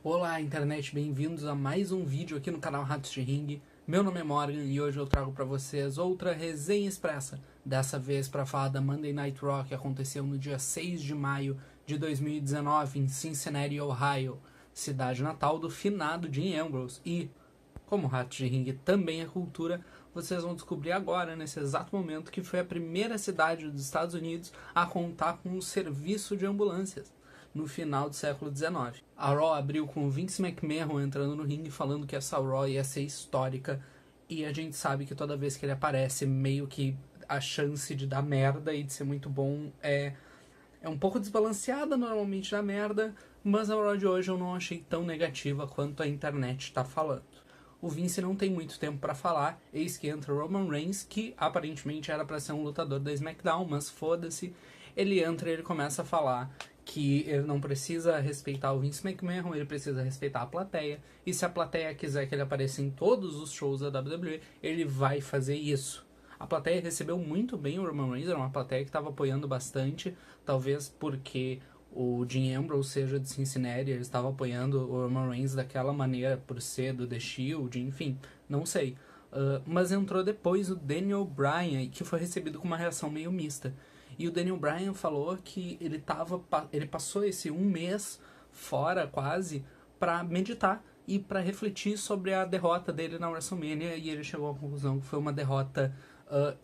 Olá internet, bem-vindos a mais um vídeo aqui no canal Ratos de Ringue. Meu nome é Morgan e hoje eu trago para vocês outra resenha expressa, dessa vez para falar da Monday Night Raw que aconteceu no dia 6 de maio de 2019 em Cincinnati, Ohio, cidade natal do finado Dean Ambrose. E, como Ratos de Ringue também é cultura, vocês vão descobrir agora, nesse exato momento, que foi a primeira cidade dos Estados Unidos a contar com um serviço de ambulâncias no final do século XIX. A Raw abriu com Vince McMahon entrando no ringue falando que essa Raw ia ser histórica, e a gente sabe que toda vez que ele aparece, meio que a chance de dar merda e de ser muito bom é um pouco desbalanceada normalmente da merda, mas a Raw de hoje eu não achei tão negativa quanto a internet tá falando. O Vince não tem muito tempo pra falar, eis que entra Roman Reigns, que aparentemente era pra ser um lutador da SmackDown, mas foda-se. Ele entra e ele começa a falar que ele não precisa respeitar o Vince McMahon, ele precisa respeitar a plateia, e se a plateia quiser que ele apareça em todos os shows da WWE, ele vai fazer isso. A plateia recebeu muito bem o Roman Reigns, era uma plateia que estava apoiando bastante, talvez porque o Dean Ambrose seja de Cincinnati, ele estava apoiando o Roman Reigns daquela maneira, por ser do The Shield, enfim, não sei. Mas entrou depois o Daniel Bryan, que foi recebido com uma reação meio mista. E o Daniel Bryan falou que ele passou esse um mês fora quase para meditar e para refletir sobre a derrota dele na WrestleMania, e ele chegou à conclusão que foi uma derrota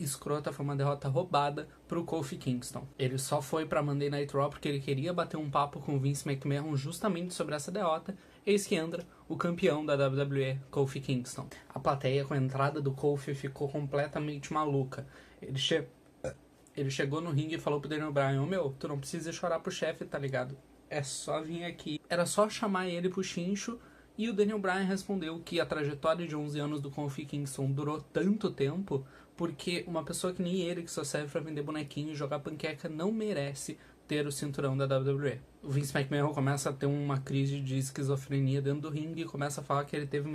escrota, foi uma derrota roubada pro Kofi Kingston. Ele só foi pra Monday Night Raw porque ele queria bater um papo com o Vince McMahon justamente sobre essa derrota. Eis que entra o campeão da WWE, Kofi Kingston. A plateia com a entrada do Kofi ficou completamente maluca. Ele chegou no ringue e falou pro Daniel Bryan: "Ô meu, tu não precisa chorar pro chefe, tá ligado? É só vir aqui." Era só chamar ele pro chincho. E o Daniel Bryan respondeu que a trajetória de 11 anos do Kofi Kingston durou tanto tempo porque uma pessoa que nem ele, que só serve pra vender bonequinho e jogar panqueca, não merece ter o cinturão da WWE. O Vince McMahon começa a ter uma crise de esquizofrenia dentro do ringue e começa a falar que ele teve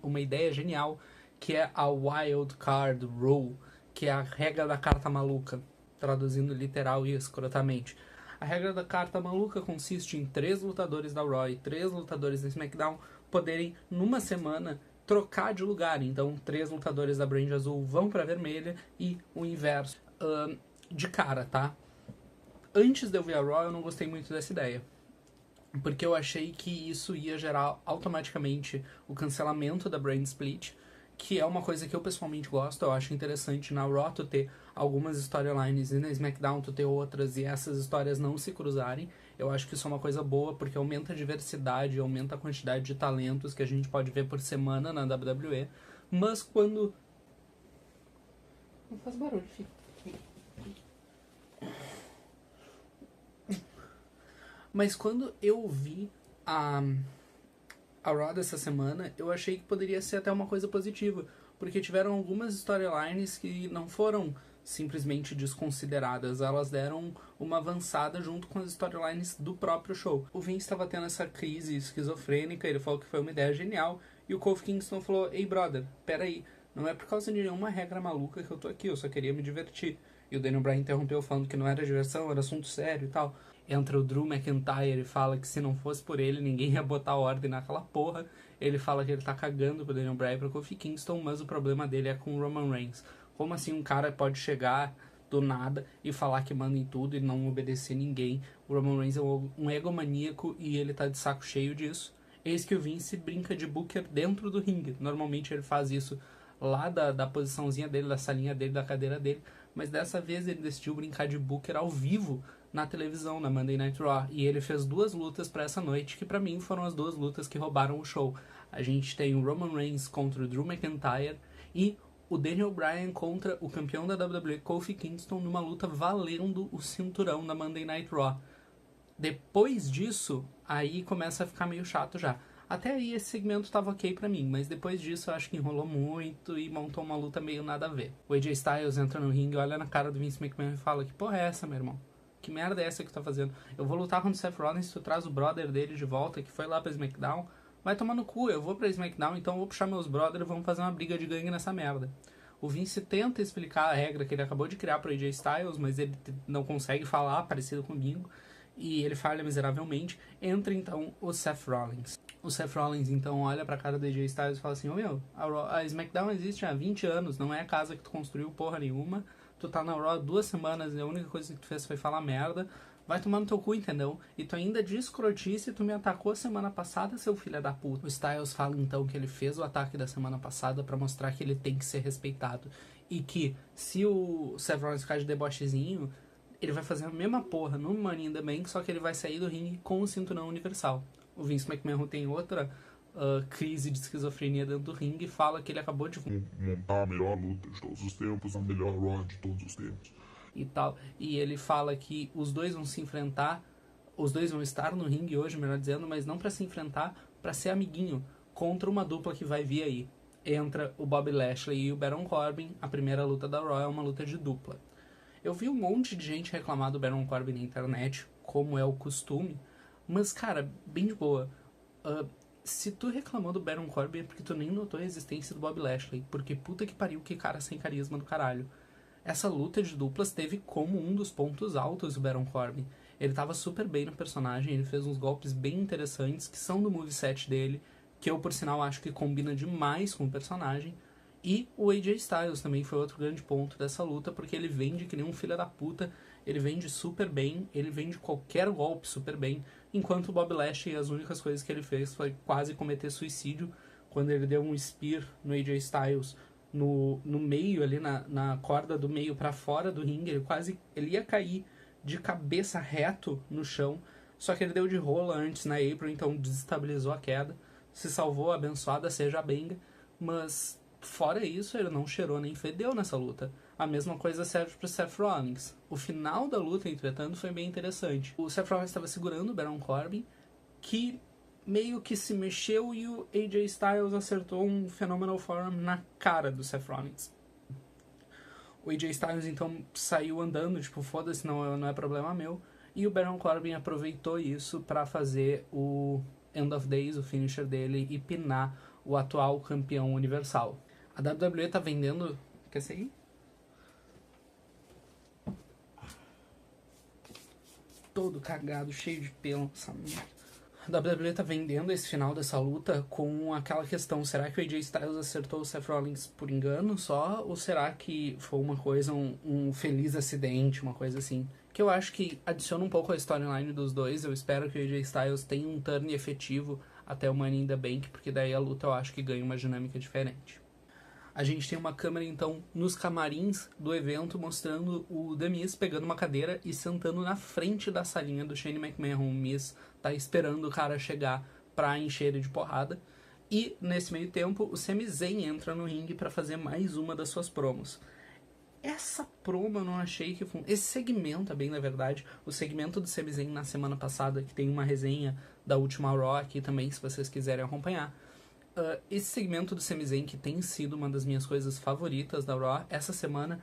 uma ideia genial, que é a Wild Card Rule, que é a regra da carta maluca, traduzindo literal e escrotamente. A regra da carta maluca consiste em 3 lutadores da Raw e 3 lutadores da SmackDown poderem, numa semana, trocar de lugar. Então, 3 lutadores da Brand Azul vão pra vermelha e o inverso. De cara, tá? Antes de eu ver a Raw, eu não gostei muito dessa ideia, porque eu achei que isso ia gerar automaticamente o cancelamento da Brand Split, que é uma coisa que eu pessoalmente gosto. Eu acho interessante na Raw tu ter algumas storylines e na SmackDown tu ter outras e essas histórias não se cruzarem. Eu acho que isso é uma coisa boa porque aumenta a diversidade, aumenta a quantidade de talentos que a gente pode ver por semana na WWE. Mas quando... Não faz barulho, filho. Mas quando eu vi a Raw dessa semana, eu achei que poderia ser até uma coisa positiva, porque tiveram algumas storylines que não foram simplesmente desconsideradas, elas deram uma avançada junto com as storylines do próprio show. O Vince estava tendo essa crise esquizofrênica, ele falou que foi uma ideia genial, e o Kofi Kingston falou: "Ei brother, peraí, não é por causa de nenhuma regra maluca que eu tô aqui, eu só queria me divertir." E o Daniel Bryan interrompeu falando que não era diversão, era assunto sério e tal. Entra o Drew McIntyre e fala que se não fosse por ele, ninguém ia botar ordem naquela porra. Ele fala que ele tá cagando pro Daniel Bryan e pro Kofi Kingston, mas o problema dele é com o Roman Reigns. Como assim um cara pode chegar do nada e falar que manda em tudo e não obedecer ninguém? O Roman Reigns é um egomaníaco e ele tá de saco cheio disso. Eis que o Vince brinca de Booker dentro do ringue. Normalmente ele faz isso lá da posiçãozinha dele, da salinha dele, da cadeira dele, mas dessa vez ele decidiu brincar de Booker ao vivo na televisão, na Monday Night Raw, e ele fez 2 lutas pra essa noite, que pra mim foram as 2 lutas que roubaram o show. A gente tem o Roman Reigns contra o Drew McIntyre e o Daniel Bryan contra o campeão da WWE, Kofi Kingston, numa luta valendo o cinturão da Monday Night Raw. Depois disso, aí começa a ficar meio chato já. Até aí esse segmento tava ok pra mim, mas depois disso eu acho que enrolou muito e montou uma luta meio nada a ver. O AJ Styles entra no ringue, olha na cara do Vince McMahon e fala: "Que porra é essa, meu irmão? Que merda é essa que tu tá fazendo? Eu vou lutar contra o Seth Rollins, tu traz o brother dele de volta, que foi lá pra SmackDown. Vai tomar no cu, eu vou pra SmackDown, então eu vou puxar meus brothers e vamos fazer uma briga de gangue nessa merda." O Vince tenta explicar a regra que ele acabou de criar pro AJ Styles, mas ele não consegue falar, parecido comigo. e ele falha miseravelmente. Entra então o Seth Rollins. O Seth Rollins então olha pra cara do AJ Styles e fala assim: ô meu, a SmackDown existe há 20 anos, não é a casa que tu construiu porra nenhuma, tu tá na Raw 2 semanas e a única coisa que tu fez foi falar merda, vai tomar no teu cu, entendeu? E tu ainda de escrotice, tu me atacou semana passada, seu filho da puta. O Styles fala então que ele fez o ataque da semana passada pra mostrar que ele tem que ser respeitado. E que se o Seth Rollins ficar de debochezinho, ele vai fazer a mesma porra no Money in the Bank, só que ele vai sair do ringue com o cinturão universal. O Vince McMahon tem outra crise de esquizofrenia dentro do ringue e fala que ele acabou de montar a melhor luta de todos os tempos, a melhor Raw de todos os tempos. E tal. E ele fala que os dois vão se enfrentar, os dois vão estar no ringue hoje, melhor dizendo, mas não pra se enfrentar, pra ser amiguinho, contra uma dupla que vai vir aí. Entra o Bobby Lashley e o Baron Corbin, a primeira luta da Raw é uma luta de dupla. Eu vi um monte de gente reclamar do Baron Corbin na internet, como é o costume, mas, cara, bem de boa. Se tu reclamou do Baron Corbin é porque tu nem notou a existência do Bobby Lashley, porque puta que pariu, que cara sem carisma do caralho. Essa luta de duplas teve como um dos pontos altos o Baron Corbin. Ele tava super bem no personagem, ele fez uns golpes bem interessantes, que são do moveset dele, que eu, por sinal, acho que combina demais com o personagem. E o AJ Styles também foi outro grande ponto dessa luta, porque ele vende que nem um filho da puta, ele vende super bem, ele vende qualquer golpe super bem, enquanto o Bobby Lashley, as únicas coisas que ele fez foi quase cometer suicídio, quando ele deu um spear no AJ Styles, no meio, ali na corda do meio pra fora do ringue, ele ia cair de cabeça reto no chão, só que ele deu de rola antes na apron, então desestabilizou a queda, se salvou, abençoada seja a benga, mas fora isso ele não cheirou nem fedeu nessa luta. A mesma coisa serve pro Seth Rollins. O final da luta, entretanto, foi bem interessante. O Seth Rollins estava segurando o Baron Corbin, que meio que se mexeu e o AJ Styles acertou um Phenomenal Forearm na cara do Seth Rollins. O AJ Styles então saiu andando, tipo, foda-se, não é problema meu. E o Baron Corbin aproveitou isso pra fazer o End of Days, o finisher dele, e pinar o atual campeão universal. A WWE tá vendendo... Quer sair? Todo cagado, cheio de pelo, essa merda. A WWE tá vendendo esse final dessa luta com aquela questão: será que o AJ Styles acertou o Seth Rollins por engano só? Ou será que foi uma coisa, um feliz acidente, uma coisa assim? Que eu acho que adiciona um pouco a storyline dos dois. Eu espero que o AJ Styles tenha um turn efetivo até o Money in the Bank, porque daí a luta eu acho que ganha uma dinâmica diferente. A gente tem uma câmera, então, nos camarins do evento, mostrando o The Miz pegando uma cadeira e sentando na frente da salinha do Shane McMahon. O Miz tá esperando o cara chegar pra encher ele de porrada. E, nesse meio tempo, o Sami Zayn entra no ringue pra fazer mais uma das suas promos. Essa promo eu não achei que... Esse segmento, bem na verdade, o segmento do Sami Zayn na semana passada, que tem uma resenha da última Raw aqui também, se vocês quiserem acompanhar. Esse segmento do Sami Zayn, que tem sido uma das minhas coisas favoritas da Raw, essa semana...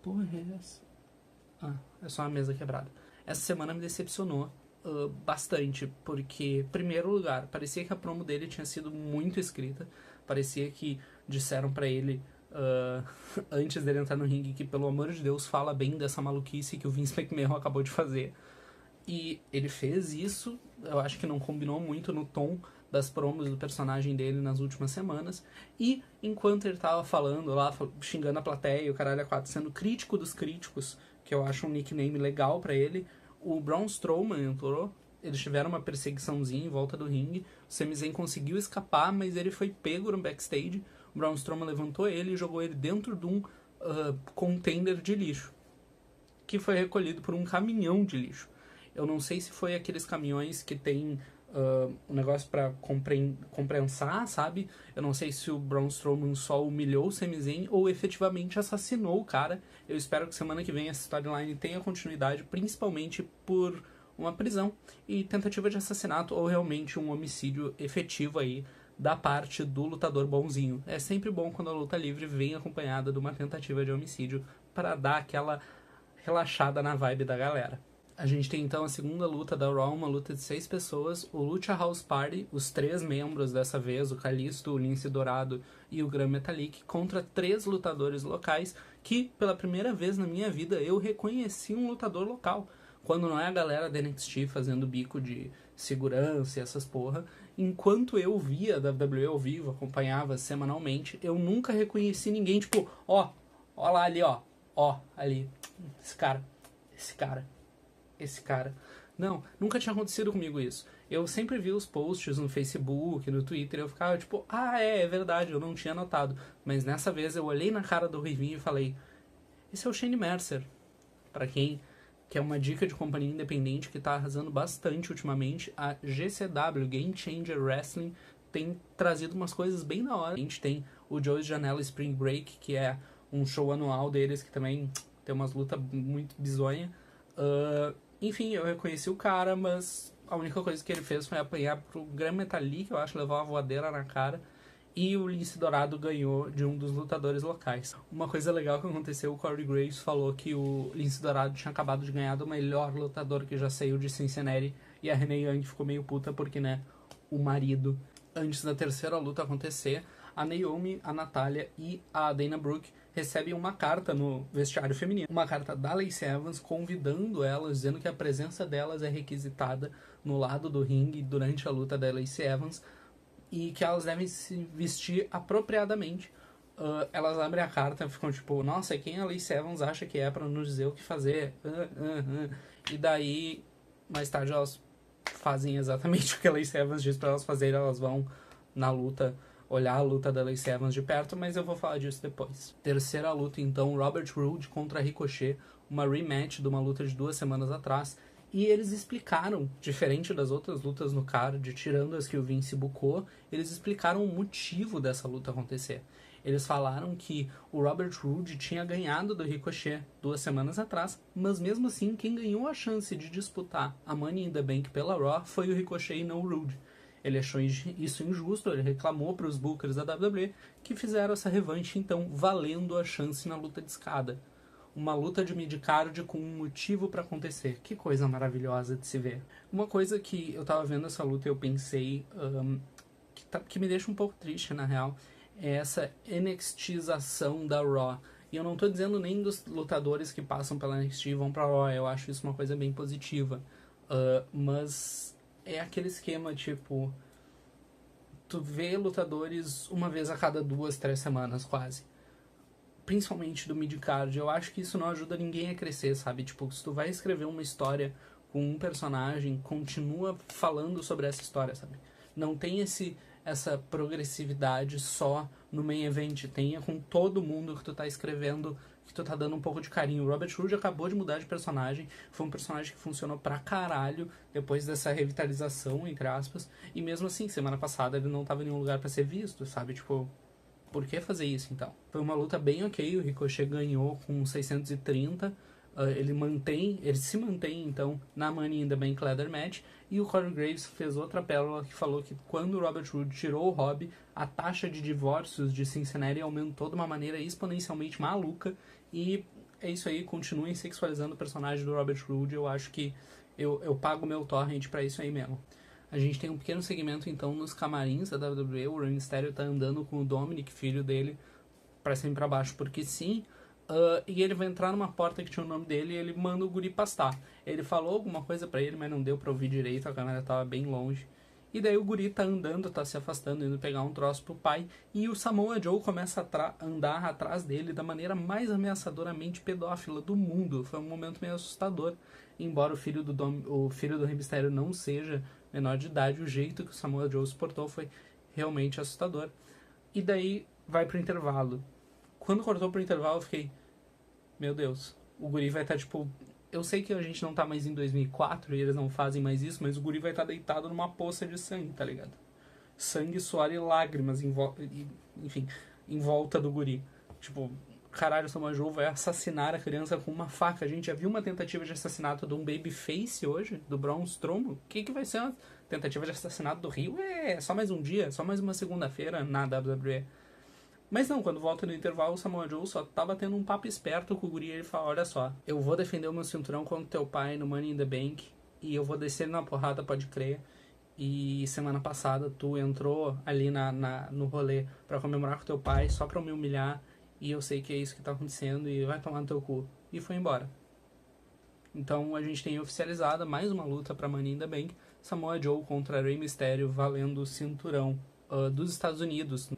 Porra, é essa? É só uma mesa quebrada. Essa semana me decepcionou bastante, porque, em primeiro lugar, parecia que a promo dele tinha sido muito escrita, parecia que disseram pra ele, antes dele entrar no ringue, que, pelo amor de Deus, fala bem dessa maluquice que o Vince McMahon acabou de fazer. E ele fez isso, eu acho que não combinou muito no tom das promos do personagem dele nas últimas semanas. E enquanto ele tava falando lá, xingando a plateia, o caralho a quatro, sendo crítico dos críticos, que eu acho um nickname legal pra ele, o Braun Strowman entrou, eles tiveram uma perseguiçãozinha em volta do ringue, o Sami Zayn conseguiu escapar, mas ele foi pego no backstage, o Braun Strowman levantou ele e jogou ele dentro de um container de lixo, que foi recolhido por um caminhão de lixo. Eu não sei se foi aqueles caminhões que tem um negócio pra compensar, sabe? Eu não sei se o Braun Strowman só humilhou o Sami Zayn ou efetivamente assassinou o cara. Eu espero que semana que vem essa storyline tenha continuidade, principalmente por uma prisão e tentativa de assassinato ou realmente um homicídio efetivo aí da parte do lutador bonzinho. É sempre bom quando a luta livre vem acompanhada de uma tentativa de homicídio para dar aquela relaxada na vibe da galera. A gente tem então a segunda luta da Raw, uma luta de 6 pessoas, o Lucha House Party, os 3 membros dessa vez, o Kalisto, o Lince Dourado e o Gran Metalik, contra 3 lutadores locais que, pela primeira vez na minha vida, eu reconheci um lutador local. quando não é a galera da NXT fazendo bico de segurança e essas porra, enquanto eu via a WWE ao vivo, acompanhava semanalmente, eu nunca reconheci ninguém, tipo, ó lá ali, ó, ali, esse cara. Não, nunca tinha acontecido comigo isso. Eu sempre vi os posts no Facebook, no Twitter, e eu ficava tipo, é verdade, eu não tinha notado. Mas nessa vez eu olhei na cara do Ruivinho e falei, esse é o Shane Mercer. Pra quem quer uma dica de companhia independente que tá arrasando bastante ultimamente, a GCW, Game Changer Wrestling, tem trazido umas coisas bem da hora. A gente tem o Joey Janela Spring Break, que é um show anual deles, que também tem umas lutas muito bizonhas. Enfim, eu reconheci o cara, mas a única coisa que ele fez foi apanhar pro Gran Metalik, que eu acho, levar uma voadeira na cara, e o Lince Dourado ganhou de um dos lutadores locais. Uma coisa legal que aconteceu, o Corey Graves falou que o Lince Dourado tinha acabado de ganhar do melhor lutador que já saiu de Cincinnati, e a Renee Young ficou meio puta porque, né, o marido. Antes da terceira luta acontecer, a Naomi, a Natália e a Dana Brooke recebem uma carta no vestiário feminino. Uma carta da Lacey Evans convidando elas, dizendo que a presença delas é requisitada no lado do ringue durante a luta da Lacey Evans e que elas devem se vestir apropriadamente. Elas abrem a carta e ficam tipo, nossa, quem a Lacey Evans acha que é pra nos dizer o que fazer? E daí, mais tarde, elas fazem exatamente o que a Lacey Evans diz pra elas fazerem. Elas vão na luta olhar a luta da Lacey Evans de perto, mas eu vou falar disso depois. Terceira luta, então, Robert Roode contra Ricochet, uma rematch de uma luta de 2 semanas atrás, e eles explicaram, diferente das outras lutas no card, tirando as que o Vince bucou, eles explicaram o motivo dessa luta acontecer. Eles falaram que o Robert Roode tinha ganhado do Ricochet 2 semanas atrás, mas mesmo assim, quem ganhou a chance de disputar a Money in the Bank pela Raw foi o Ricochet e não o Roode. Ele achou isso injusto, ele reclamou para os bookers da WWE que fizeram essa revanche, então valendo a chance na luta de escada. Uma luta de midcard com um motivo para acontecer. Que coisa maravilhosa de se ver. Uma coisa que eu tava vendo essa luta e eu pensei que me deixa um pouco triste, na real, é essa NXTização da Raw. E eu não tô dizendo nem dos lutadores que passam pela NXT e vão pra Raw, eu acho isso uma coisa bem positiva. Mas é aquele esquema, tipo, tu vê lutadores uma vez a cada 2, 3 semanas, quase. Principalmente do midcard. Eu acho que isso não ajuda ninguém a crescer, sabe? Tipo, se tu vai escrever uma história com um personagem, continua falando sobre essa história, sabe? Não tem essa progressividade só no main event. Tenha com todo mundo que tu tá escrevendo, que tu tá dando um pouco de carinho. O Robert Roode acabou de mudar de personagem. Foi um personagem que funcionou pra caralho depois dessa revitalização, entre aspas. E mesmo assim, semana passada ele não tava em nenhum lugar pra ser visto, sabe? Tipo, por que fazer isso, então? Foi uma luta bem ok. O Ricochet ganhou com 630. Ele se mantém, então, na Money in the Bank Ladder Match. E o Corey Graves fez outra pérola que falou que quando o Robert Roode tirou o Rob, a taxa de divórcios de Cincinnati aumentou de uma maneira exponencialmente maluca. E é isso aí, continuem sexualizando o personagem do Robert Roode. Eu acho que eu pago meu torrent pra isso aí mesmo. A gente tem um pequeno segmento, então, nos camarins da WWE. O Rey Mysterio tá andando com o Dominic, filho dele, pra cima e pra baixo, porque sim. E ele vai entrar numa porta que tinha o nome dele e ele manda o guri pastar. Ele falou alguma coisa pra ele, mas não deu pra ouvir direito, a câmera tava bem longe. E daí o guri tá andando, tá se afastando, indo pegar um troço pro pai. E o Samoa Joe começa a andar atrás dele da maneira mais ameaçadoramente pedófila do mundo. Foi um momento meio assustador. Embora o filho do Rey Mysterio não seja menor de idade, o jeito que o Samoa Joe se portou foi realmente assustador. E daí vai pro intervalo. Quando cortou pro intervalo, eu fiquei, meu Deus, o guri vai estar tipo... Eu sei que a gente não tá mais em 2004 e eles não fazem mais isso, mas o guri vai estar deitado numa poça de sangue, tá ligado? Sangue, suor e lágrimas em volta do guri. Tipo, caralho, o Samoa Joe vai assassinar a criança com uma faca. A gente já viu uma tentativa de assassinato de um babyface hoje, do Braun Strowman. O que vai ser uma tentativa de assassinato do Rio? É só mais um dia, só mais uma segunda-feira na WWE. Mas não, quando volta no intervalo, o Samoa Joe só tava tendo um papo esperto com o guri e ele fala, olha só, eu vou defender o meu cinturão contra teu pai no Money in the Bank e eu vou descer ele na porrada, pode crer. E semana passada tu entrou ali no rolê pra comemorar com teu pai só pra me humilhar e eu sei que é isso que tá acontecendo e vai tomar no teu cu. E foi embora. Então a gente tem oficializada mais uma luta para Money in the Bank, Samoa Joe contra Rey Mysterio valendo o cinturão dos Estados Unidos.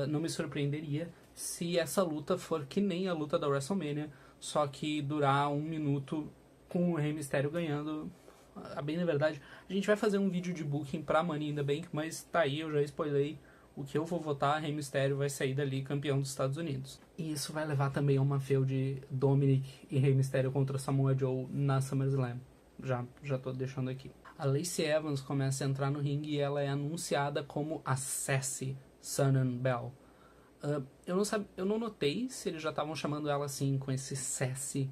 Não me surpreenderia se essa luta for que nem a luta da WrestleMania, só que durar 1 minuto com o Rey Mysterio ganhando. Bem na verdade, a gente vai fazer um vídeo de booking pra Money in the Bank, mas tá aí, eu já spoilei o que eu vou votar. Rey Mysterio vai sair dali campeão dos Estados Unidos. E isso vai levar também a uma feud Dominic e Rey Mysterio contra Samoa Joe na SummerSlam. Já tô deixando aqui. A Lacey Evans começa a entrar no ringue e ela é anunciada como a Sassy Sonnen Bell. Eu não notei se eles já estavam chamando ela assim, com esse Sassy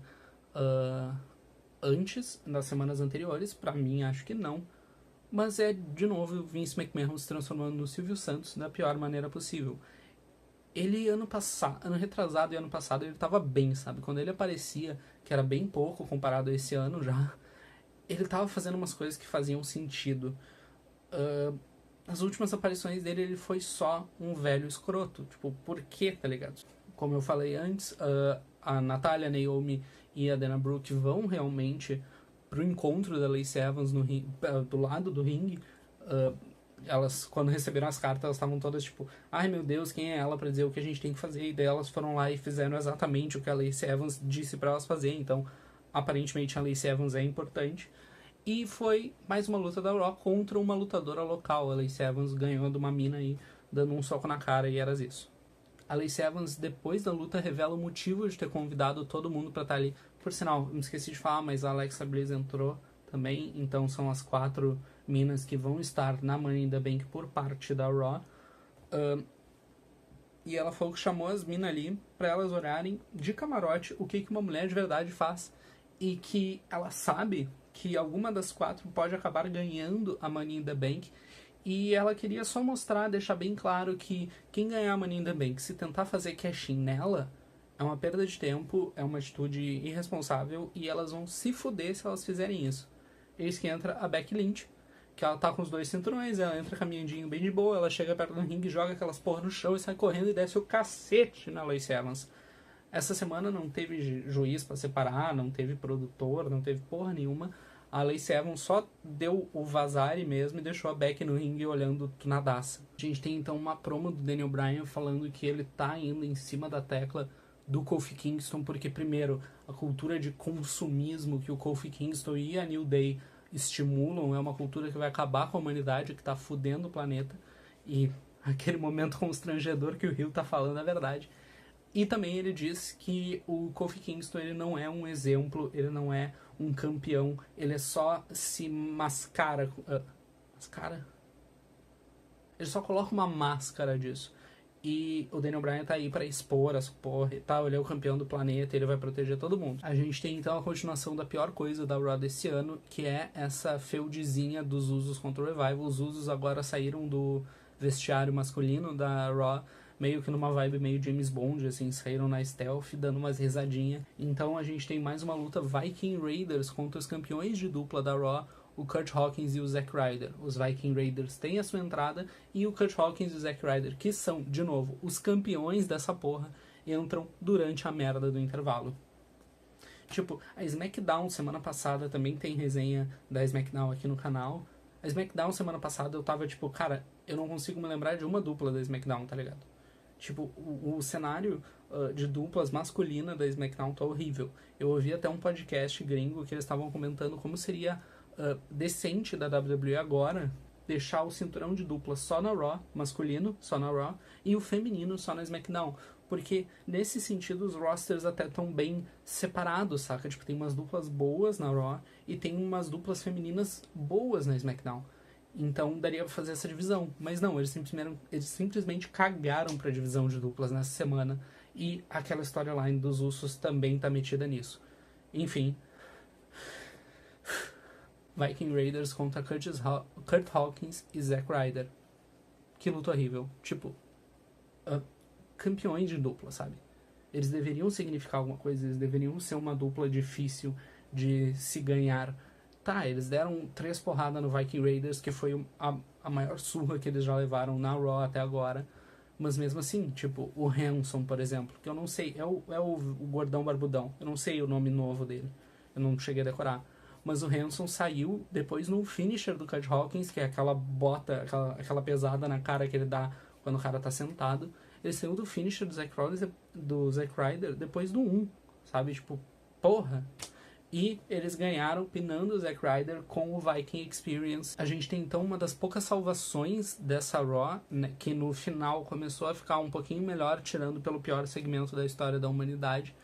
antes, nas semanas anteriores. Pra mim, acho que não. Mas é, de novo, o Vince McMahon se transformando no Silvio Santos da pior maneira possível. Ele, ano retrasado e ano passado, ele tava bem, sabe? Quando ele aparecia, que era bem pouco comparado a esse ano já, ele tava fazendo umas coisas que faziam sentido. As últimas aparições dele, ele foi só um velho escroto. Tipo, por quê, tá ligado? Como eu falei antes, a Natália, a Naomi e a Dana Brooke vão realmente pro encontro da Lacey Evans do lado do ringue. Elas, quando receberam as cartas, elas estavam todas tipo, ai meu Deus, quem é ela pra dizer o que a gente tem que fazer? E daí elas foram lá e fizeram exatamente o que a Lacey Evans disse pra elas fazer. Então, aparentemente a Lacey Evans é importante. E foi mais uma luta da Raw contra uma lutadora local. A Lacey Evans ganhou de uma mina aí, dando um soco na cara, e era isso. A Lacey Evans, depois da luta, revela o motivo de ter convidado todo mundo pra estar ali. Por sinal, me esqueci de falar, mas a Alexa Bliss entrou também. Então são as 4 minas que vão estar na Money in the Bank por parte da Raw. E ela falou que chamou as minas ali pra elas olharem de camarote o que uma mulher de verdade faz. E que ela sabe que alguma das 4 pode acabar ganhando a Money in the Bank. E ela queria só mostrar, deixar bem claro que quem ganhar a Money in the Bank, se tentar fazer cash-in nela, é uma perda de tempo, é uma atitude irresponsável e elas vão se fuder se elas fizerem isso. Eis que entra a Becky Lynch, que ela tá com os 2 cinturões, ela entra caminhandinho bem de boa, ela chega perto do ringue, joga aquelas porra no chão e sai correndo e desce o cacete na Lacey Evans. Essa semana não teve juiz pra separar, não teve produtor, não teve porra nenhuma. A Lacey Evans só deu o vazare mesmo e deixou a Becky no ringue olhando tunadaça. A gente tem então uma promo do Daniel Bryan falando que ele tá indo em cima da tecla do Kofi Kingston, porque primeiro, a cultura de consumismo que o Kofi Kingston e a New Day estimulam é uma cultura que vai acabar com a humanidade, que tá fudendo o planeta, e aquele momento constrangedor que o Hill tá falando é verdade. E também ele diz que o Kofi Kingston ele não é um exemplo, ele não é um campeão, ele só se mascara. Mascara? Ele só coloca uma máscara disso. E o Daniel Bryan tá aí pra expor as porra e tal, ele é o campeão do planeta, ele vai proteger todo mundo. A gente tem então a continuação da pior coisa da Raw desse ano, que é essa feudezinha dos Usos contra o Revival. Os Usos agora saíram do vestiário masculino da Raw, meio que numa vibe meio James Bond, assim, saíram na stealth, dando umas risadinhas. Então a gente tem mais uma luta Viking Raiders contra os campeões de dupla da Raw, o Kurt Hawkins e o Zack Ryder. Os Viking Raiders têm a sua entrada e o Kurt Hawkins e o Zack Ryder, que são, de novo, os campeões dessa porra, entram durante a merda do intervalo. Tipo, a SmackDown semana passada também tem resenha da SmackDown aqui no canal. A SmackDown semana passada eu tava tipo, cara, eu não consigo me lembrar de uma dupla da SmackDown, tá ligado? Tipo, o cenário de duplas masculina da SmackDown tá horrível. Eu ouvi até um podcast gringo que eles estavam comentando como seria decente da WWE agora deixar o cinturão de dupla só na Raw, masculino só na Raw, e o feminino só na SmackDown. Porque, nesse sentido, os rosters até estão bem separados, saca? Tipo, tem umas duplas boas na Raw e tem umas duplas femininas boas na SmackDown. Então daria pra fazer essa divisão. Mas não, eles simplesmente cagaram pra divisão de duplas nessa semana. E aquela storyline dos Usos também tá metida nisso. Enfim. Viking Raiders contra Kurt Hawkins e Zack Ryder. Que luta horrível. Tipo, campeões de dupla, sabe? Eles deveriam significar alguma coisa, eles deveriam ser uma dupla difícil de se ganhar. Tá, eles deram 3 porradas no Viking Raiders, que foi a maior surra que eles já levaram na Raw até agora. Mas mesmo assim, tipo, o Hanson, por exemplo, que eu não sei, é o gordão barbudão, eu não sei o nome novo dele. eu não cheguei a decorar. Mas o Hanson saiu depois no finisher do Curt Hawkins, que é aquela bota, aquela pesada na cara que ele dá quando o cara tá sentado. Ele saiu do finisher do Zack Ryder depois do 1, sabe? Tipo, porra. E eles ganharam pinando o Zack Ryder com o Viking Experience. A gente tem então uma das poucas salvações dessa Raw, né, que no final começou a ficar um pouquinho melhor, tirando pelo pior segmento da história da humanidade.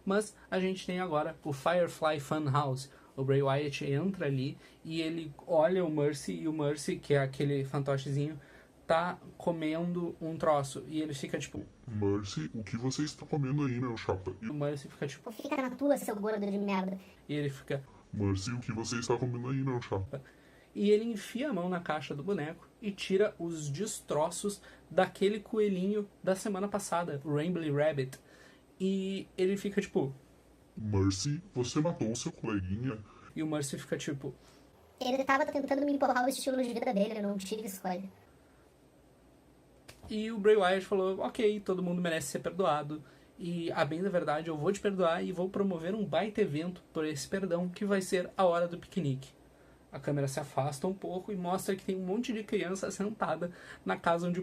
Mas a gente tem agora o Firefly Funhouse. O Bray Wyatt entra ali e ele olha o Mercy, e o Mercy, que é aquele fantochezinho, tá comendo um troço. E ele fica tipo... Mercy, o que você está comendo aí, meu chapa? O Mercy fica tipo... Fica na tua, seu gordo de merda. E ele fica... Mercy, o que você está comendo aí, meu chapa? E ele enfia a mão na caixa do boneco e tira os destroços daquele coelhinho da semana passada, o Rainbow Rabbit. E ele fica tipo... Mercy, você matou o seu coleguinha? E o Mercy fica tipo... Ele tava tentando me empurrar o estilo de vida dele, eu não tive escolha. E o Bray Wyatt falou, ok, todo mundo merece ser perdoado. E, a bem da verdade, eu vou te perdoar e vou promover um baita evento por esse perdão, que vai ser a hora do piquenique. A câmera se afasta um pouco e mostra que tem um monte de criança sentada na casa onde o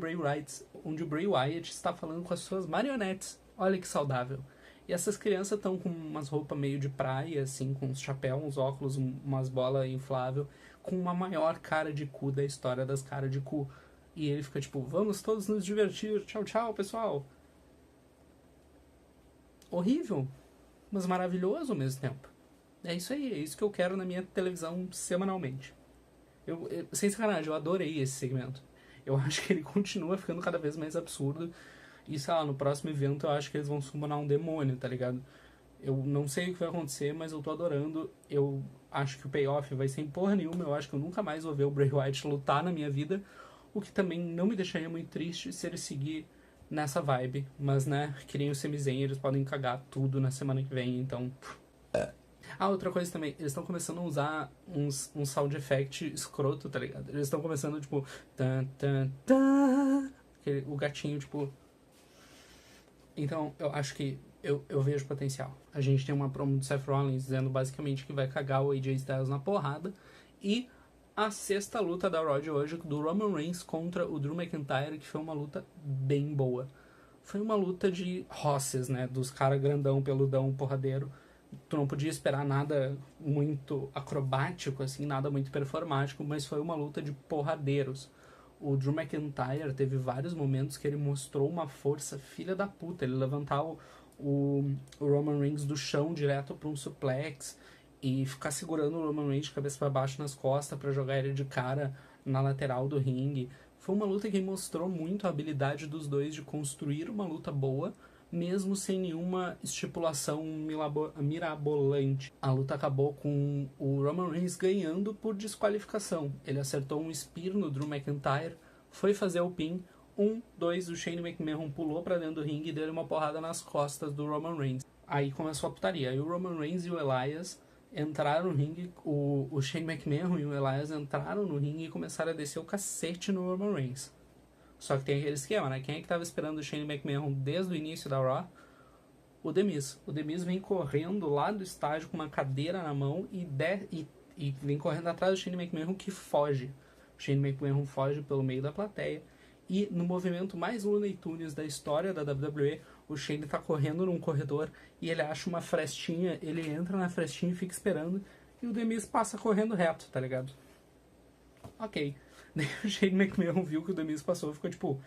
Bray Wyatt está falando com as suas marionetes. Olha que saudável. E essas crianças estão com umas roupas meio de praia, assim, com uns chapéus, uns óculos, umas bolas infláveis, com uma maior cara de cu da história das caras de cu. E ele fica tipo, vamos todos nos divertir, tchau, tchau, pessoal. Horrível, mas maravilhoso ao mesmo tempo. É isso aí, é isso que eu quero na minha televisão semanalmente. Sem sacanagem, eu adorei esse segmento. Eu acho que ele continua ficando cada vez mais absurdo. E, sei lá, no próximo evento eu acho que eles vão summonar um demônio, tá ligado? Eu não sei o que vai acontecer, mas eu tô adorando. Eu acho que o payoff vai ser em porra nenhuma. Eu acho que eu nunca mais vou ver o Bray Wyatt lutar na minha vida. O que também não me deixaria muito triste se ele seguir nessa vibe. Mas, né, que nem o Sami Zayn, eles podem cagar tudo na semana que vem, então... Ah, outra coisa também, eles estão começando a usar um sound effect escroto, tá ligado? Eles estão começando, tipo... Tan, tan, tan, o gatinho, tipo... Então, eu acho que eu vejo potencial. A gente tem uma promo do Seth Rollins dizendo basicamente que vai cagar o AJ Styles na porrada. E a sexta luta da Raw de hoje, do Roman Reigns contra o Drew McIntyre, que foi uma luta bem boa. Foi uma luta de horses, né? Dos caras grandão, peludão, porradeiro. Tu não podia esperar nada muito acrobático, assim, nada muito performático, mas foi uma luta de porradeiros. O Drew McIntyre teve vários momentos que ele mostrou uma força filha da puta. Ele levantava o Roman Reigns do chão direto para um suplex e ficar segurando o Roman Reigns de cabeça para baixo nas costas para jogar ele de cara na lateral do ringue. Foi uma luta que mostrou muito a habilidade dos dois de construir uma luta boa, mesmo sem nenhuma estipulação mirabolante. A luta acabou com o Roman Reigns ganhando por desqualificação. Ele acertou um spear no Drew McIntyre, foi fazer o pin, 1, 2, o Shane McMahon pulou pra dentro do ringue e deu uma porrada nas costas do Roman Reigns. Aí começou a putaria. Aí o Roman Reigns e o Elias entraram no ringue, o Shane McMahon e o Elias entraram no ringue e começaram a descer o cacete no Roman Reigns. Só que tem aquele esquema, né? Quem é que tava esperando o Shane McMahon desde o início da Raw? O The Miz. O The Miz vem correndo lá do estádio com uma cadeira na mão e vem correndo atrás do Shane McMahon, que foge. O Shane McMahon foge pelo meio da plateia. E no movimento mais Looney Tunes da história da WWE, o Shane tá correndo num corredor e ele acha uma frestinha, ele entra na frestinha e fica esperando, e o The Miz passa correndo reto, tá ligado? Ok. Daí o Shane McMahon viu que o The Miz passou e ficou tipo,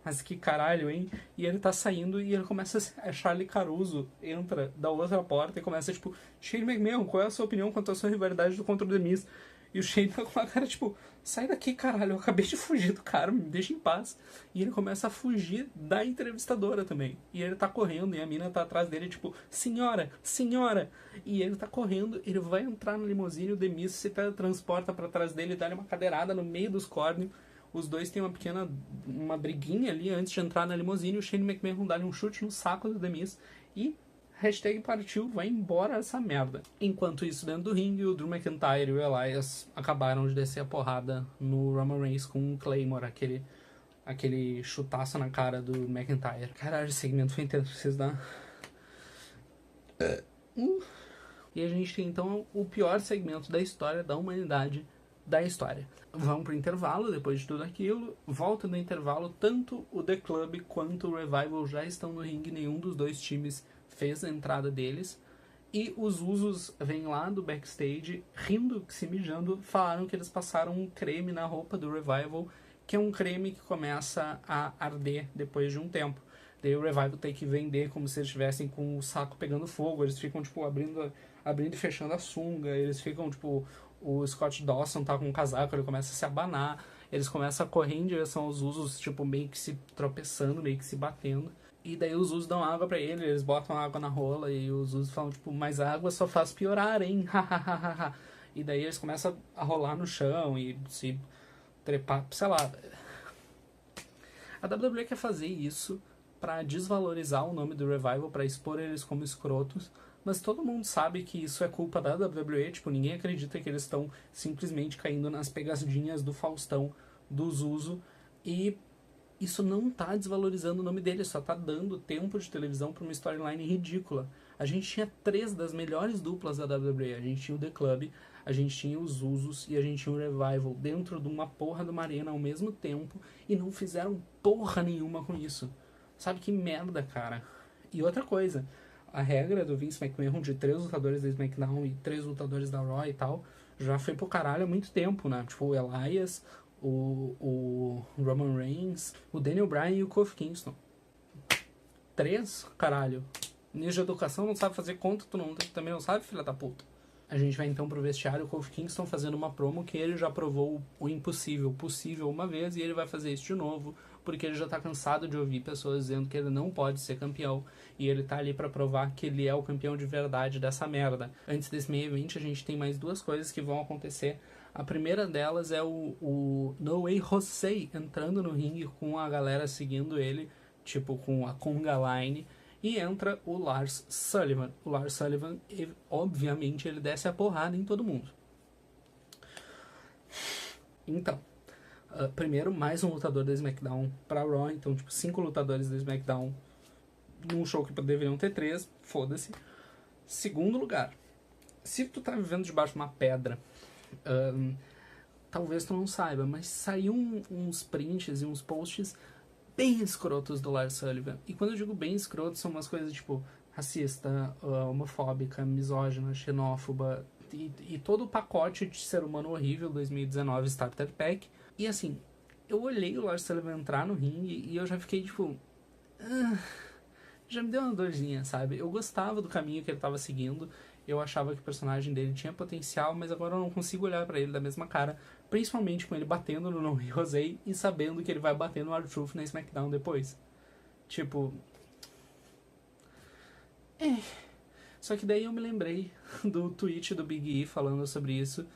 mas que caralho, hein? E ele tá saindo e ele começa a... Charlie Caruso entra da outra porta e começa tipo, Shane McMahon, qual é a sua opinião quanto à sua rivalidade contra o The Miz? E o Shane tá com uma cara tipo, sai daqui, caralho, eu acabei de fugir do cara, me deixa em paz. E ele começa a fugir da entrevistadora também. E ele tá correndo e a mina tá atrás dele tipo, senhora, senhora. E ele tá correndo, ele vai entrar no limusine, o The Miz se teletransporta pra trás dele, dá-lhe uma cadeirada no meio dos córneos. Os dois têm uma briguinha ali antes de entrar na limusine. O Shane McMahon dá-lhe um chute no saco do The Miz e... hashtag partiu, vai embora essa merda. Enquanto isso, dentro do ringue, o Drew McIntyre e o Elias acabaram de descer a porrada no Roman Reigns com um Claymore, aquele chutaço na cara do McIntyre. Caralho, esse segmento foi inteiro, preciso dar E a gente tem então o pior segmento da história da humanidade, da história. Vão pro intervalo depois de tudo aquilo, volta no intervalo, tanto o The Club quanto o Revival já estão no ringue, nenhum dos dois times fez a entrada deles. E os Usos vêm lá do backstage, rindo, se mijando, falaram que eles passaram um creme na roupa do Revival, que é um creme que começa a arder depois de um tempo. Daí o Revival tem que vender como se eles estivessem com o saco pegando fogo, eles ficam, tipo, abrindo e fechando a sunga, eles ficam, tipo, o Scott Dawson tá com um casaco, ele começa a se abanar, eles começam a correr em direção aos Usos, tipo, meio que se tropeçando, meio que se batendo. E daí os Usos dão água pra ele, eles botam água na rola e os Usos falam, tipo, mas a água só faz piorar, hein? E daí eles começam a rolar no chão e se trepar, sei lá. A WWE quer fazer isso pra desvalorizar o nome do Revival, pra expor eles como escrotos, mas todo mundo sabe que isso é culpa da WWE, tipo, ninguém acredita que eles estão simplesmente caindo nas pegadinhas do Faustão, dos Usos, e isso não tá desvalorizando o nome dele, só tá dando tempo de televisão pra uma storyline ridícula. A gente tinha 3 das melhores duplas da WWE. A gente tinha o The Club, a gente tinha os Usos e a gente tinha o Revival dentro de uma porra de uma arena ao mesmo tempo e não fizeram porra nenhuma com isso. Sabe que merda, cara. E outra coisa, a regra do Vince McMahon de 3 lutadores da SmackDown e 3 lutadores da Raw e tal, já foi pro caralho há muito tempo, né? Tipo, o Elias, o Roman Reigns, o Daniel Bryan e o Kofi Kingston. 3? Caralho. Nível de educação não sabe fazer conta, tu também não sabe, filha da puta. A gente vai então pro vestiário, o Kofi Kingston fazendo uma promo que ele já provou o impossível, possível uma vez, e ele vai fazer isso de novo, porque ele já tá cansado de ouvir pessoas dizendo que ele não pode ser campeão, e ele tá ali pra provar que ele é o campeão de verdade dessa merda. Antes desse main event, a gente tem mais 2 coisas que vão acontecer. A primeira delas é o No Way Jose entrando no ringue com a galera seguindo ele, tipo com a conga line, e entra o Lars Sullivan. O Lars Sullivan, obviamente, ele desce a porrada em todo mundo. Então, primeiro, mais um lutador da SmackDown pra Raw, então, tipo, 5 lutadores da SmackDown num show que deveriam ter 3, foda-se. Segundo lugar, se tu tá vivendo debaixo de uma pedra, talvez tu não saiba, mas saiu uns prints e uns posts bem escrotos do Lars Sullivan. E quando eu digo bem escrotos, são umas coisas tipo racista, homofóbica, misógina, xenófoba e todo o pacote de ser humano horrível 2019 Starter Pack. E assim, eu olhei o Lars Sullivan entrar no ringue e eu já fiquei tipo... já me deu uma dorzinha, sabe? Eu gostava do caminho que ele tava seguindo. Eu achava que o personagem dele tinha potencial, mas agora eu não consigo olhar pra ele da mesma cara, principalmente com ele batendo no No Way Jose e sabendo que ele vai bater no R-Truth na SmackDown depois. Tipo... Só que daí eu me lembrei do tweet do Big E falando sobre isso,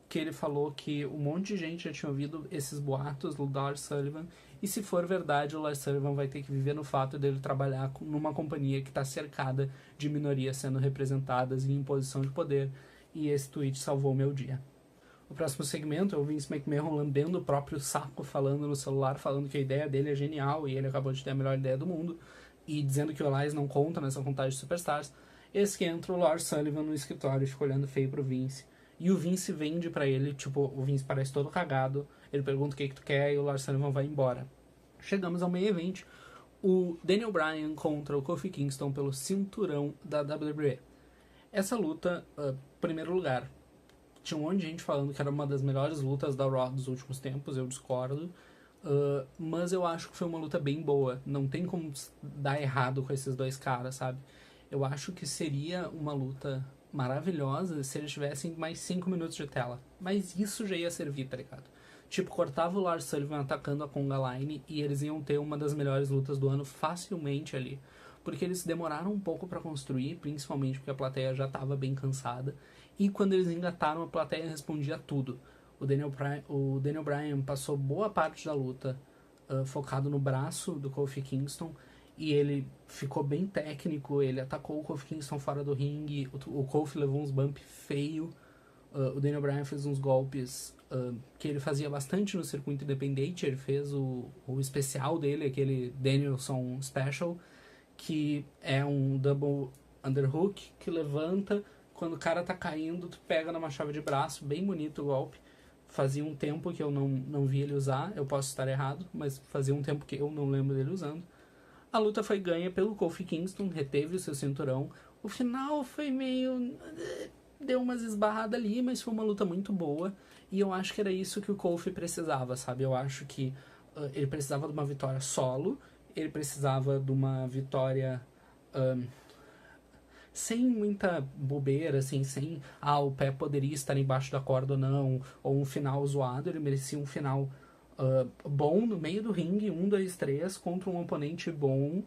que ele falou que um monte de gente já tinha ouvido esses boatos do Lars Sullivan, e se for verdade, o Lars Sullivan vai ter que viver no fato dele trabalhar numa companhia que está cercada de minorias sendo representadas e em posição de poder, e esse tweet salvou o meu dia. O próximo segmento é o Vince McMahon lambendo o próprio saco, falando no celular, falando que a ideia dele é genial e ele acabou de ter a melhor ideia do mundo, e dizendo que o Elias não conta nessa contagem de superstars. Esse que entra o Lars Sullivan no escritório e fica olhando feio pro Vince. E o Vince vende pra ele, tipo, o Vince parece todo cagado, ele pergunta o que tu quer e o Lars Sullivan vai embora. Chegamos ao main event, o Daniel Bryan contra o Kofi Kingston pelo cinturão da WWE. Essa luta, primeiro lugar, tinha um monte de gente falando que era uma das melhores lutas da Raw dos últimos tempos, eu discordo, mas eu acho que foi uma luta bem boa, não tem como dar errado com esses dois caras, sabe? Eu acho que seria uma luta maravilhosa se eles tivessem mais 5 minutos de tela. Mas isso já ia servir, tá ligado? Tipo, cortava o Lars Sullivan atacando a Conga Line e eles iam ter uma das melhores lutas do ano facilmente ali. Porque eles demoraram um pouco pra construir, principalmente porque a plateia já tava bem cansada. E quando eles engataram, a plateia respondia tudo. O Daniel Bryan passou boa parte da luta focado no braço do Kofi Kingston. E ele ficou bem técnico, ele atacou o Kofi Kingston fora do ringue, o Kofi levou uns bump feio, o Daniel Bryan fez uns golpes que ele fazia bastante no circuito independente, ele fez o especial dele, aquele Danielson Special, que é um double underhook que levanta, Quando o cara tá caindo, tu pega numa chave de braço, bem bonito o golpe. Fazia um tempo que eu não vi ele usar, eu posso estar errado, mas fazia um tempo que eu não lembro dele usando. A luta foi ganha pelo Kofi Kingston, reteve o seu cinturão. O final foi meio... deu umas esbarradas ali, mas foi uma luta muito boa. E eu acho que era isso que o Kofi precisava, sabe? Eu acho que ele precisava de uma vitória solo, ele precisava de uma vitória... sem muita bobeira, assim, sem o pé poderia estar embaixo da corda ou não, ou um final zoado. Ele merecia um final bom no meio do ringue, 1, 2, 3, contra um oponente bom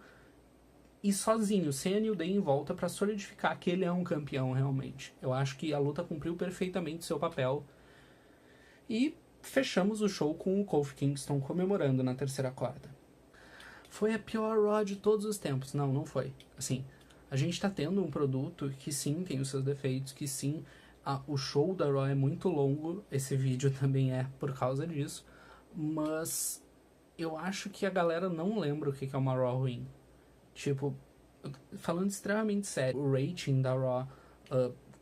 e sozinho, sem a New Day em volta, para solidificar que ele é um campeão realmente. Eu acho que a luta cumpriu perfeitamente seu papel. E fechamos o show com o Kofi Kingston comemorando na terceira corda. Foi a pior Raw de todos os tempos. Não, não foi. Assim, a gente tá tendo um produto que sim tem os seus defeitos, que sim, o show da Raw é muito longo, esse vídeo também é por causa disso, mas eu acho que a galera não lembra o que é uma Raw ruim. Tipo, falando extremamente sério, o rating da Raw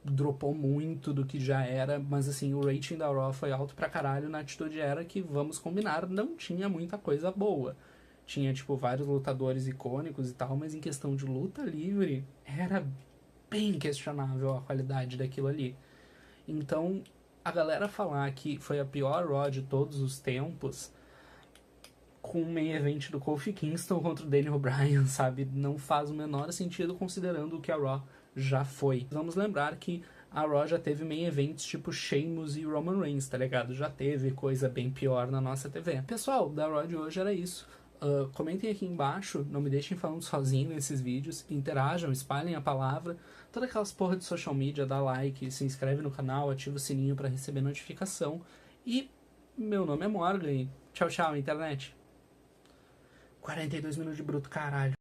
dropou muito do que já era, mas assim, o rating da Raw foi alto pra caralho na atitude era que, vamos combinar, não tinha muita coisa boa. Tinha, tipo, vários lutadores icônicos e tal, mas em questão de luta livre, era bem questionável a qualidade daquilo ali. Então, a galera falar que foi a pior Raw de todos os tempos, com o main event do Kofi Kingston contra o Daniel Bryan, sabe? Não faz o menor sentido considerando o que a Raw já foi. Vamos lembrar que a Raw já teve main events tipo Sheamus e Roman Reigns, tá ligado? Já teve coisa bem pior na nossa TV. Pessoal, da Raw de hoje era isso. Comentem aqui embaixo, não me deixem falando sozinho nesses vídeos, interajam, espalhem a palavra, todas aquelas porra de social media, dá like, se inscreve no canal, ativa o sininho pra receber notificação. E meu nome é Morgan e tchau, tchau, internet. 42 minutos de bruto, caralho.